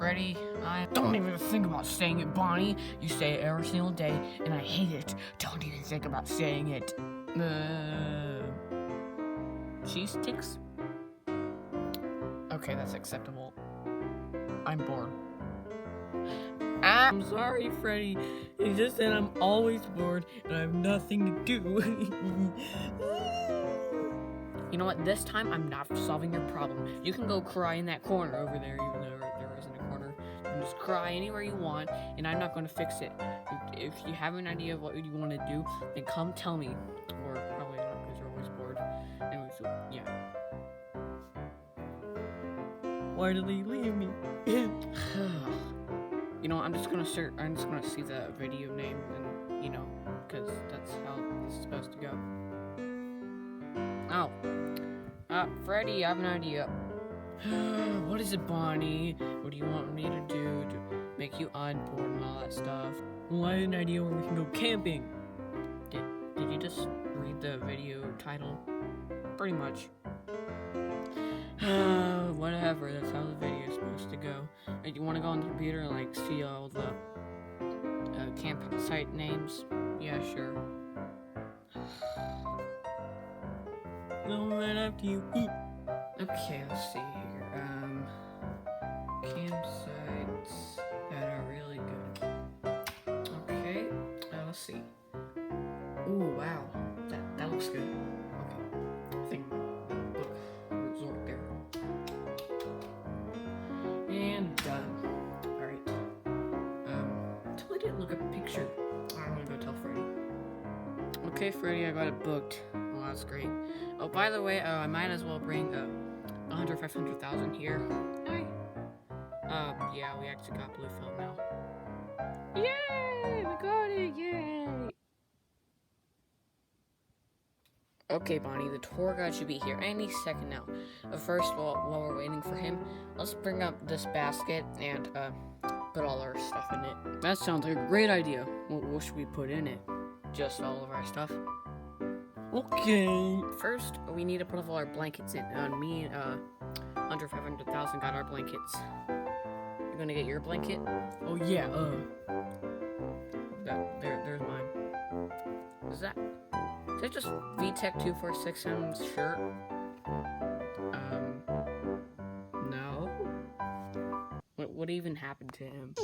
Freddy, I don't even think about saying it, Bonnie. You say it every single day, and I hate it. Don't even think about saying it. Cheese sticks? Okay, that's acceptable. I'm bored. I'm sorry, Freddy. It's just that I'm always bored, and I have nothing to do. You know what? This time, I'm not solving your problem. You can go cry in that corner over there, even though there isn't a corner. You can just cry anywhere you want, and I'm not going to fix it. If you have an idea of what you want to do, then come tell me. Or probably not, because you're always bored. Anyway, so, yeah. Why did they leave me? You know, I'm just gonna see the video name, and you know, because that's how this is supposed to go. Oh, Freddy, I have an idea. What is it, Bonnie? What do you want me to do to make you unbored and all that stuff? Well, I have an idea where we can go camping. Did you just read the video title? Pretty much. Whatever, that's how the video is supposed to go. Like, you want to go on the computer and, like, see all the campsite names? Yeah, sure. I'll run after you. Okay, let's see here. Campsites that are really good. Okay, let's see. Ooh, wow. That looks good. Okay, I think resort there. And done. Alright. Until I didn't look at a picture. I'm gonna go tell Freddy. Okay, Freddy, I got it booked. Well, that's great. Oh, by the way, I might as well bring 500,000 here. Hi. Yeah, we actually got blue film now. Yay! We got it! Yay! Okay, Bonnie, the tour guide should be here any second now. First, while we're waiting for him, let's bring up this basket and put all our stuff in it. That sounds like a great idea. What should we put in it? Just all of our stuff? Okay. First, we need to put all our blankets in. Me and under 500,000 got our blankets. You're gonna get your blanket? Oh yeah. There's mine. Is that just VTech 246's shirt? No. What even happened to him?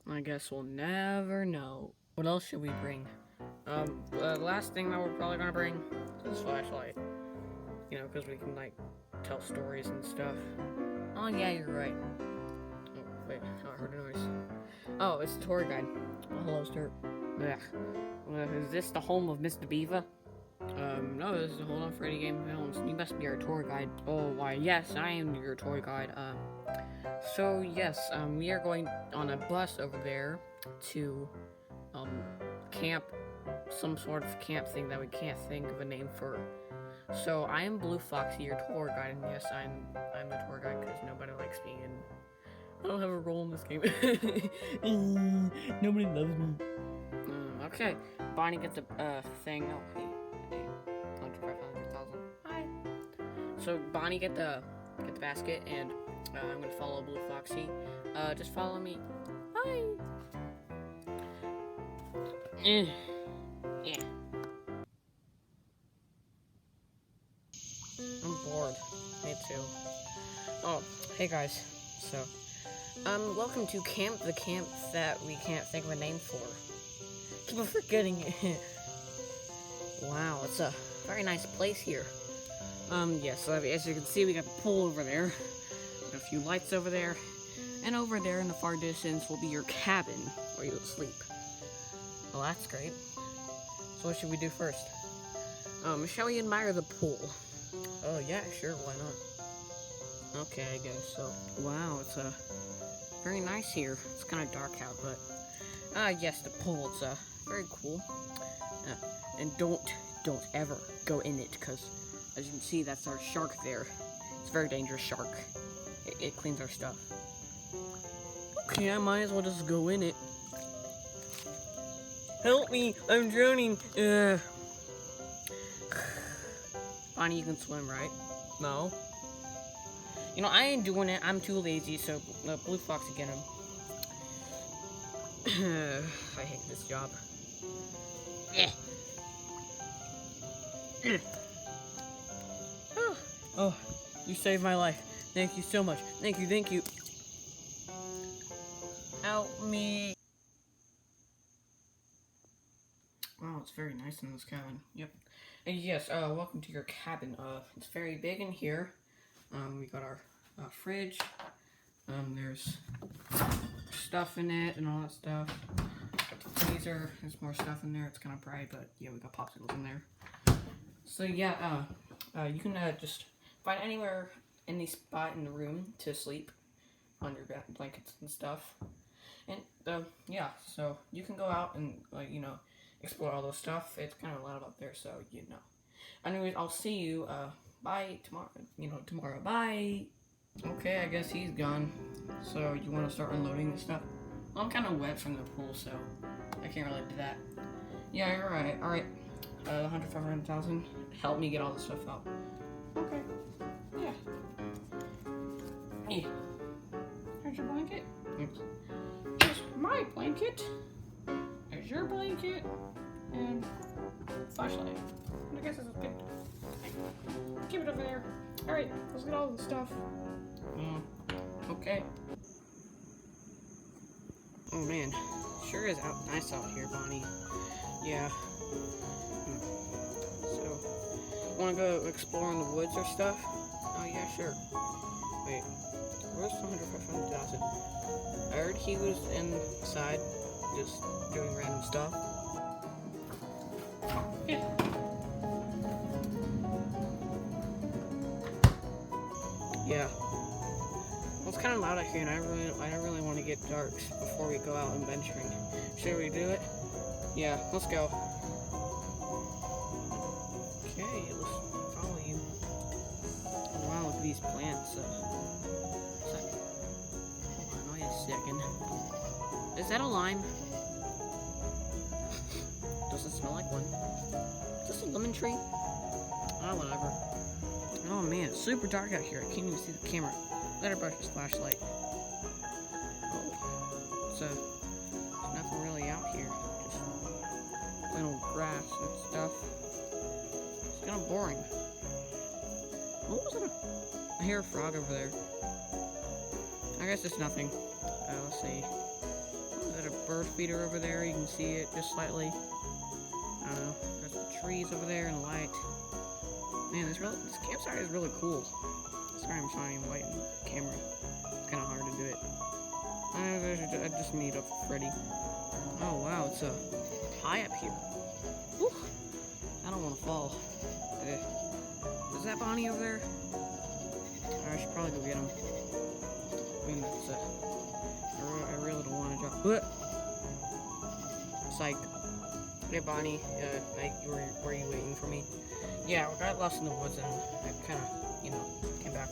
I guess we'll never know. What else should we bring? The last thing that we're probably gonna bring is this flashlight. You know, because we can, like, tell stories and stuff. Oh, yeah, you're right. Oh, wait, I heard a noise. Oh, it's the tour guide. Oh, hello, sir. Is this the home of Mr. Beaver? No, this is the home of Freddy Game Films. You must be our tour guide. Oh, why, yes, I am your tour guide. So, yes, we are going on a bus over there to, camp, some sort of camp thing that we can't think of a name for. So, I am Blue Foxy, your tour guide, and yes, I'm the tour guide because nobody likes me, and I don't have a role in this game. Nobody loves me. Okay, Bonnie gets a, thing. Oh, hey, 500,000. Hi. So, Bonnie get the basket, and I'm gonna follow Blue Foxy. Just follow me. Bye. Yeah. I'm bored. Me too. Oh, hey guys. So, welcome to camp, the camp that we can't think of a name for. Keep on forgetting it. Wow, it's a very nice place here. Yes, as you can see, we got a pool over there. A few lights over there, and over there in the far distance will be your cabin where you'll sleep. Well, that's great. So what should we do first? Shall we admire the pool? Oh yeah, sure, why not? Okay, I guess so. Wow, it's very nice here. It's kind of dark out, but yes, the pool. It's very cool. And don't ever go in it, because as you can see, that's our shark there. It's a very dangerous shark. It cleans our stuff. Okay, I might as well just go in it. Help me! I'm drowning! Bonnie, you can swim, right? No. You know, I ain't doing it. I'm too lazy, so Blue Fox will get him. I hate this job. Oh, you saved my life. Thank you so much. Thank you, thank you. Help me. Wow, it's very nice in this cabin. Yep. And yes, welcome to your cabin. It's very big in here. We got our fridge. There's stuff in it and all that stuff. Got the freezer. There's more stuff in there. It's kind of bright, but yeah, we got popsicles in there. So yeah, you can just find anywhere, any spot in the room to sleep on your blankets and stuff. And yeah, so you can go out and explore all those stuff. It's kind of loud up there, so you know. Anyways, I'll see you bye tomorrow. Tomorrow. Bye. Okay, I guess he's gone. So you want to start unloading this stuff? Well, I'm kind of wet from the pool, so I can't really do that. Yeah, you're right. All right. 100,000. Help me get all this stuff out. Okay. Yeah. Hey. Here's your blanket. Here's my blanket. There's your blanket. And flashlight. I guess this is good. Keep it over there. Alright, let's get all the stuff. Okay. Oh man, sure is nice out here, Bonnie. Yeah. So, wanna go explore in the woods or stuff? Oh yeah, sure. Wait, where's the 100,000? I heard he was inside, just doing random stuff. Yeah. Yeah. Well, it's kind of loud out here, and I don't really want to get dark before we go out and venturing. Should we do it? Yeah, let's go. Okay, let's follow you. Oh, wow, look at these plants. Hold on, wait a second. Is that a lime? Doesn't smell like one. Is this a lemon tree? Oh, whatever. Oh man, it's super dark out here. I can't even see the camera. Better brush this flashlight. Oh, there's nothing really out here. Just plain old grass and stuff. It's kind of boring. What was that? I hear a frog over there. I guess it's nothing. Let's see. Is that a bird feeder over there? You can see it just slightly. I don't know. There's some trees over there and light. Man, this campsite is really cool. Sorry I'm shining white in the camera. It's kind of hard to do it. I just meet up with Freddy. Oh wow, it's high up here. Whew. I don't want to fall. Is that Bonnie over there? I should probably go get him. I mean, that's I really don't want to drop. What? Psych. Hey Bonnie, were you waiting for me? Yeah, we got lost in the woods and I kind of, came back.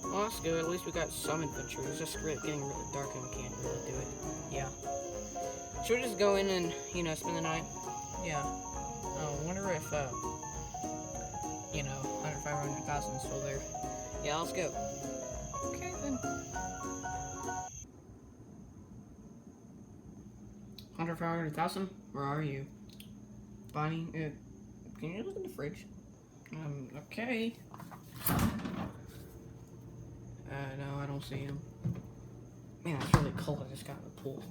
Well, that's good. At least we got some adventure. It's just getting really dark and we can't really do it. Yeah. Should we just go in and, spend the night? Yeah. I wonder if, 500,000 is still there. Yeah, let's go. Okay, then. 500,000? Where are you? Bonnie, can you look in the fridge? Okay. No, I don't see him. Man, it's really cold. I just got in the pool.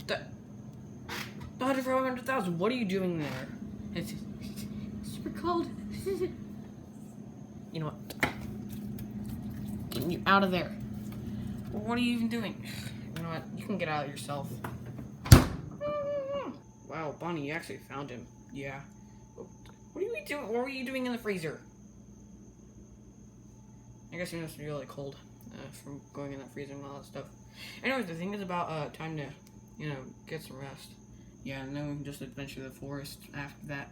The 500,000. What are you doing there? It's super cold. You know what? Getting you out of there. What are you even doing? You know what? You can get out yourself. Wow, Bonnie, you actually found him. Yeah. What are you doing? What were you doing in the freezer? I guess you must be really cold from going in that freezer and all that stuff. Anyways, the thing is about time to, get some rest. Yeah, and then we can just adventure the forest after that.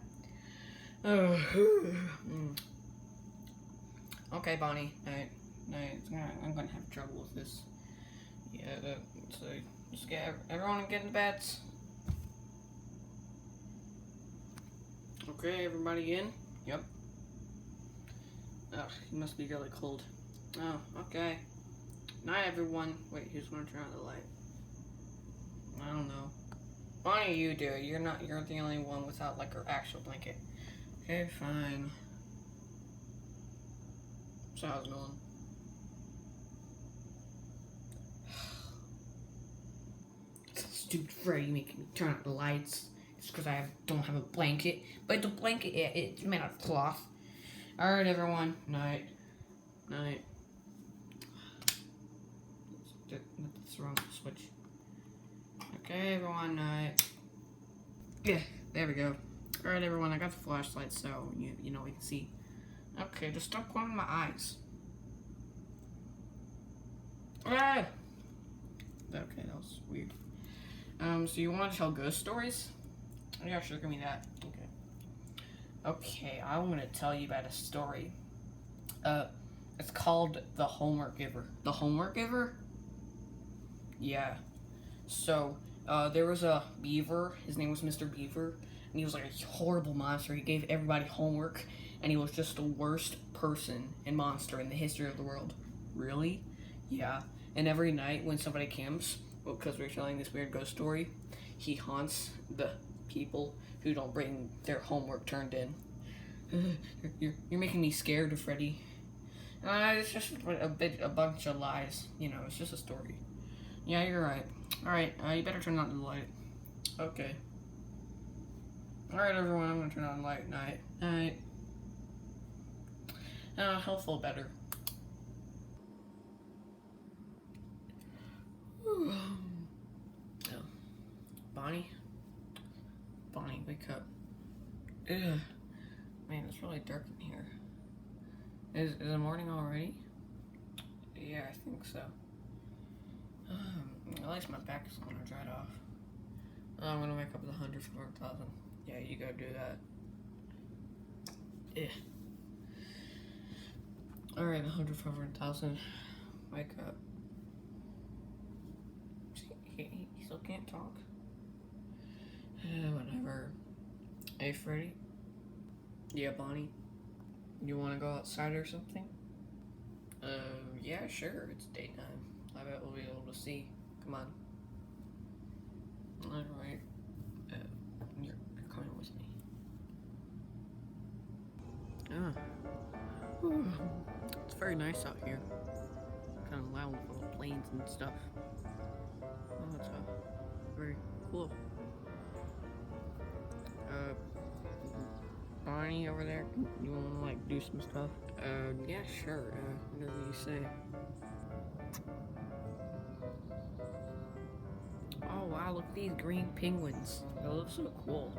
Okay, Bonnie. I'm gonna have trouble with this. Yeah, so just get everyone get in beds. Okay, everybody in? Yep. Ugh, he must be really cold. Oh, okay. Night, everyone. Wait, who's gonna turn on the light? I don't know. Bonnie, you do it. You're the only one without, like, her actual blanket. Okay, fine. So how's it going? Stupid Freddy making me turn out the lights. It's because I don't have a blanket. But the blanket, it's made out of cloth. Alright, everyone. Night. Night. That's the wrong switch. Okay, everyone. Night. Yeah, there we go. Alright, everyone. I got the flashlight, so you know we can see. Okay, just stop going in my eyes. Ah! Okay, that was weird. So you want to tell ghost stories? Yeah, sure, give me that. Okay. Okay, I want to tell you about a story. It's called The Homework Giver. The Homework Giver? Yeah. So, there was a beaver. His name was Mr. Beaver. And he was like a horrible monster. He gave everybody homework. And he was just the worst person and monster in the history of the world. Really? Yeah. And every night when somebody camps, because we're telling this weird ghost story, he haunts the people who don't bring their homework turned in. You're making me scared of Freddy. It's just a bunch of lies. You know, it's just a story. Yeah, you're right. Alright, you better turn on the light. Okay. Alright, everyone, I'm gonna turn on the light. Night. Night. He'll feel better. Bonnie? Bonnie, wake up. Ugh. Man, it's really dark in here. Is it morning already? Yeah, I think so. At least my back is gonna dry off. I'm gonna wake up with 100 for 1,000. Yeah, you gotta do that. Yeah. Alright, 100 for 1,000. Wake up. He still can't talk. Whatever. Hey, Freddy? Yeah, Bonnie? You wanna go outside or something? Yeah, sure. It's daytime. I bet we'll be able to see. Come on. Alright. You're coming with me. It's very nice out here. Kind of loud with little planes and stuff. Oh, it's very cool. Bonnie over there, you wanna like do some stuff? Yeah, sure. Whatever you say. Oh wow, look at these green penguins. They look so cool.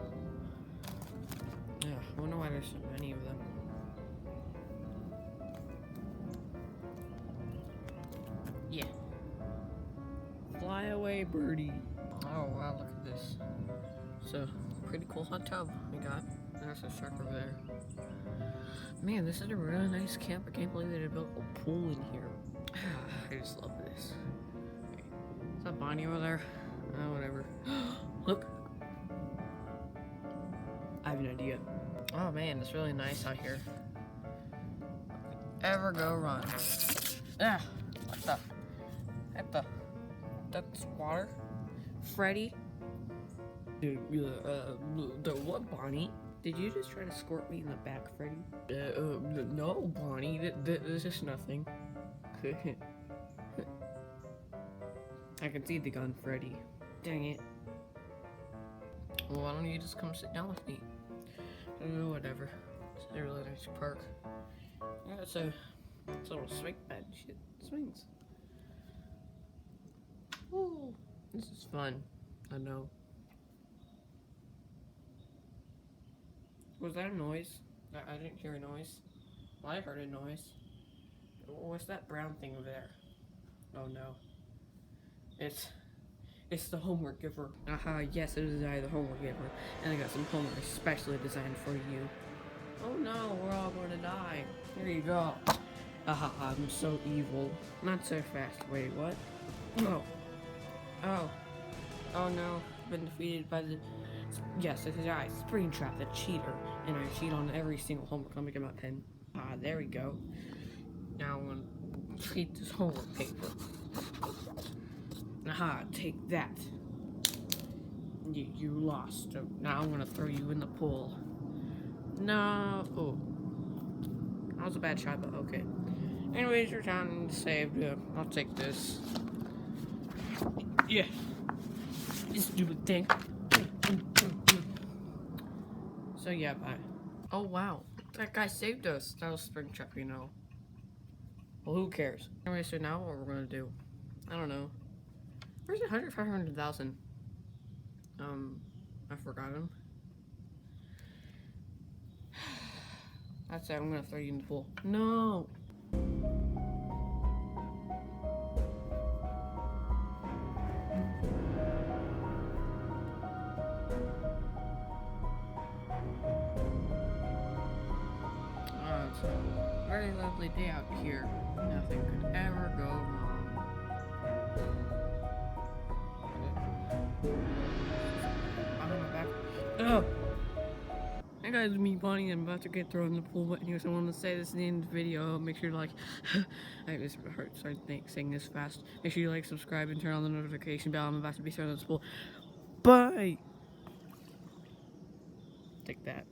Yeah, I wonder why there's so many of them. Yeah. Fly away, birdie. Oh wow, look at this. So, pretty cool hot tub we got. There's a shark over there. Man, this is a really nice camp. I can't believe they built a pool in here. I just love this. Okay. Is that Bonnie over there? Whatever. Look. I have an idea. Oh man, it's really nice out here. Ever go run. That's water. Freddy? The what, Bonnie? Did you just try to squirt me in the back, Freddy? No, Bonnie. This is nothing. I can see the gun, Freddy. Dang it. Well, why don't you just come sit down with me? Whatever. It's a really nice park. Yeah, it's a little swing bed. Shit, swings. Ooh, this is fun. I know. Was that a noise? I didn't hear a noise. Well, I heard a noise. What's that brown thing over there? Oh no. It's the homework giver. Yes, it is I, the homework giver. And I got some homework especially designed for you. Oh no, we're all going to die. Here you go. I'm so evil. Not so fast. Wait, what? Oh. Oh. Oh no. Been defeated by the Yes, this is I, Springtrap, the cheater. And I cheat on every single homework. Let me get my pen. There we go. Now I'm gonna treat this homework paper. Aha, take that. You lost. Now I'm gonna throw you in the pool. No. Oh. That was a bad shot, but okay. Anyways, your time saved. I'll take this. Yeah. This stupid thing. So yeah, bye. Oh wow. That guy saved us. That was Springtrap, you know. Well, who cares? Anyway, so now what we're gonna do? I don't know. Where's the 500,000? I forgot him. That's it, I'm gonna throw you in the pool. No! It's a very lovely day out here. Nothing could ever go wrong. Behind my back. Oh! Hey guys, me Bonnie. I'm about to get thrown in the pool, but anyways, I want to say this at the end of the video. Make sure to like, I just hurt sorry saying this fast. Make sure you like, subscribe, and turn on the notification bell. I'm about to be thrown in the pool. Bye. Take that.